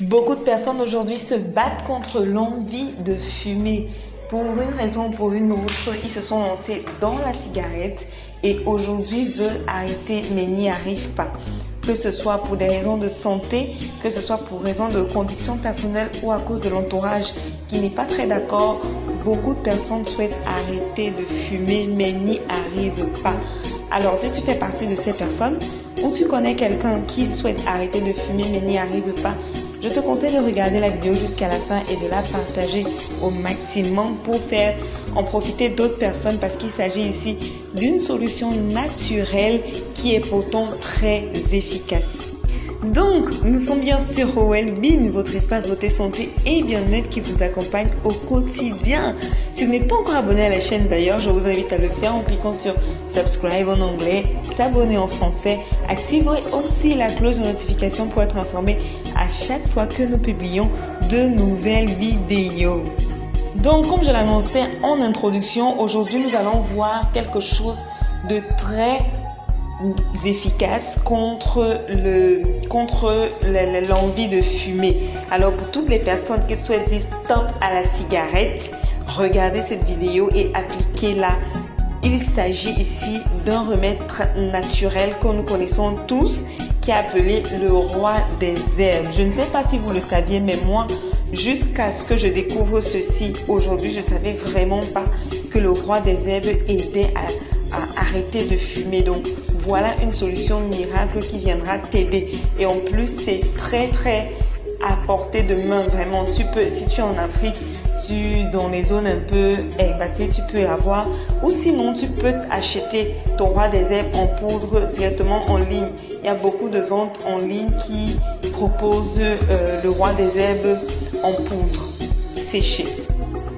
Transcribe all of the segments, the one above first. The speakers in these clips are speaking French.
Beaucoup de personnes aujourd'hui se battent contre l'envie de fumer. Pour une raison ou pour une autre, ils se sont lancés dans la cigarette et aujourd'hui veulent arrêter mais n'y arrivent pas. Que ce soit pour des raisons de santé, que ce soit pour raisons de conviction personnelle ou à cause de l'entourage qui n'est pas très d'accord, beaucoup de personnes souhaitent arrêter de fumer mais n'y arrivent pas. Alors si tu fais partie de ces personnes ou tu connais quelqu'un qui souhaite arrêter de fumer mais n'y arrive pas, je te conseille de regarder la vidéo jusqu'à la fin et de la partager au maximum pour faire en profiter d'autres personnes parce qu'il s'agit ici d'une solution naturelle qui est pourtant très efficace. Donc, nous sommes bien sur Wellbeing, votre espace beauté, santé et bien-être qui vous accompagne au quotidien. Si vous n'êtes pas encore abonné à la chaîne d'ailleurs, je vous invite à le faire en cliquant sur Subscribe en anglais, s'abonner en français. Activez aussi la cloche de notification pour être informé à chaque fois que nous publions de nouvelles vidéos. Donc, comme je l'annonçais en introduction, aujourd'hui nous allons voir quelque chose de très efficace contre l'envie de fumer. Alors pour toutes les personnes qui souhaitent dire stop à la cigarette, regardez cette vidéo et appliquez-la. Il s'agit ici d'un remède naturel que nous connaissons tous qui est appelé le roi des herbes. Je ne sais pas si vous le saviez, mais moi, jusqu'à ce que je découvre ceci aujourd'hui, je ne savais vraiment pas que le roi des herbes aidait à arrêter de fumer. Donc voilà une solution miracle qui viendra t'aider. Et en plus, c'est très à portée de main. Vraiment, tu peux, si tu es en Afrique, dans les zones un peu herbacées, tu peux l'avoir. Ou sinon, tu peux acheter ton roi des herbes en poudre directement en ligne. Il y a beaucoup de ventes en ligne qui proposent le roi des herbes en poudre séchée.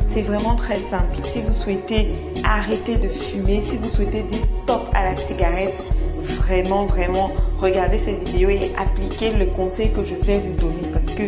C'est vraiment très simple. Si vous souhaitez arrêter de fumer, si vous souhaitez dire stop à la cigarette, vraiment, regardez cette vidéo et appliquez le conseil que je vais vous donner parce que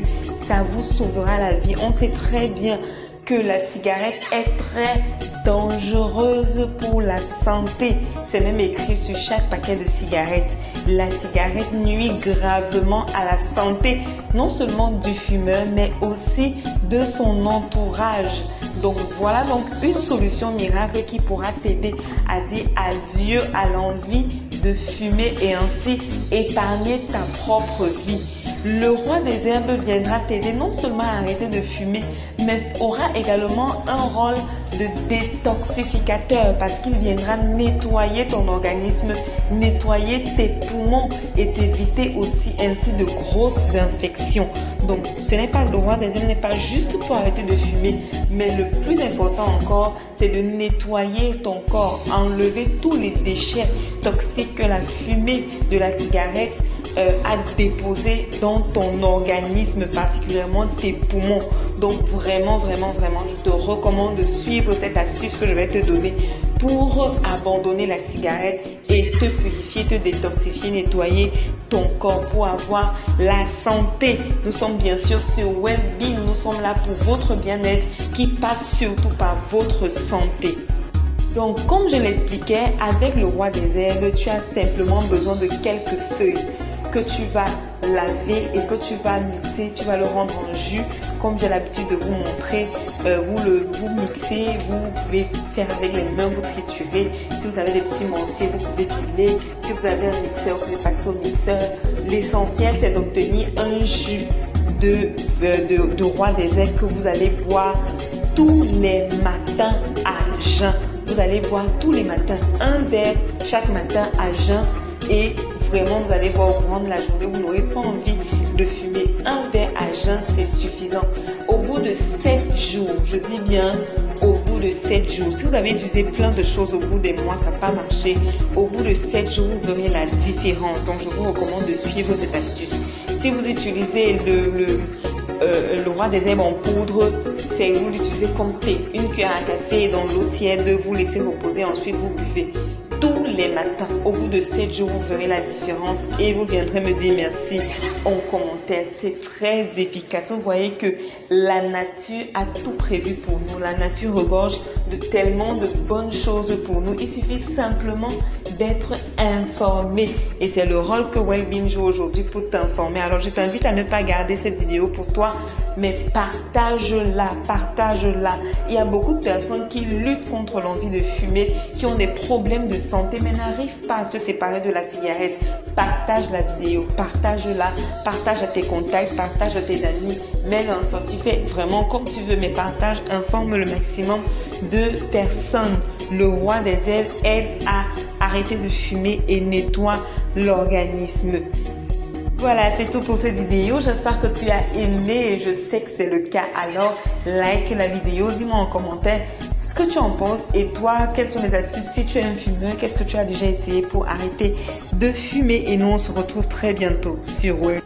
ça vous sauvera la vie. On sait très bien que la cigarette est très dangereuse pour la santé. C'est même écrit sur chaque paquet de cigarettes. La cigarette nuit gravement à la santé, non seulement du fumeur, mais aussi de son entourage. Donc voilà donc une solution miracle qui pourra t'aider à dire adieu à l'envie de fumer et ainsi épargner ta propre vie. Le roi des herbes viendra t'aider non seulement à arrêter de fumer, mais aura également un rôle de détoxificateur parce qu'il viendra nettoyer ton organisme, nettoyer tes poumons et t'éviter aussi ainsi de grosses infections. Donc le roi des herbes n'est pas juste pour arrêter de fumer, mais le plus important encore, c'est de nettoyer ton corps, enlever tous les déchets toxiques que la fumée de la cigarette à déposer dans ton organisme, particulièrement tes poumons. Donc vraiment, je te recommande de suivre cette astuce que je vais te donner pour abandonner la cigarette et te purifier, te détoxifier, nettoyer ton corps pour avoir la santé. Nous sommes bien sûr sur Wellbeing, nous sommes là pour votre bien-être qui passe surtout par votre santé. Donc comme je l'expliquais, avec le roi des herbes, tu as simplement besoin de quelques feuilles que tu vas laver et que tu vas mixer, tu vas le rendre en jus comme j'ai l'habitude de vous montrer. Vous mixez, vous pouvez faire avec les mains, vous triturez. Si vous avez des petits mortiers, vous pouvez piler. Si vous avez un mixeur, vous pouvez passer au mixeur. L'essentiel, c'est d'obtenir un jus de roi des herbes que vous allez boire tous les matins à jeun. Vous allez boire tous les matins un verre chaque matin à jeun et vraiment, vous allez voir au courant de la journée, vous n'aurez pas envie de fumer. Un verre à jeun, c'est suffisant. Au bout de 7 jours, je dis bien au bout de 7 jours. Si vous avez utilisé plein de choses au bout des mois, ça n'a pas marché. Au bout de 7 jours, vous verrez la différence. Donc, je vous recommande de suivre cette astuce. Si vous utilisez le roi des herbes en poudre, c'est vous l'utilisez comme thé. Une cuillère à café dans l'eau tiède, vous laissez reposer, ensuite vous buvez. Tous les matins, au bout de 7 jours, vous verrez la différence et vous viendrez me dire merci en commentaire. C'est très efficace. Vous voyez que la nature a tout prévu pour nous. La nature regorge de tellement de bonnes choses pour nous. Il suffit simplement d'être informé. Et c'est le rôle que Wellbeing joue aujourd'hui pour t'informer. Alors, je t'invite à ne pas garder cette vidéo pour toi, mais partage-la, partage-la. Il y a beaucoup de personnes qui luttent contre l'envie de fumer, qui ont des problèmes de santé, mais n'arrivent pas à se séparer de la cigarette. Partage la vidéo, partage-la, partage à tes contacts, partage à tes amis, mets-le en story. Tu fais vraiment comme tu veux, mais partage, informe le maximum de personnes. Le roi des herbes aide à arrêter de fumer et nettoie l'organisme. Voilà, c'est tout pour cette vidéo. J'espère que tu as aimé et je sais que c'est le cas. Alors, like la vidéo, dis-moi en commentaire ce que tu en penses et toi, quelles sont les astuces si tu es un fumeur, qu'est-ce que tu as déjà essayé pour arrêter de fumer et nous on se retrouve très bientôt sur Web.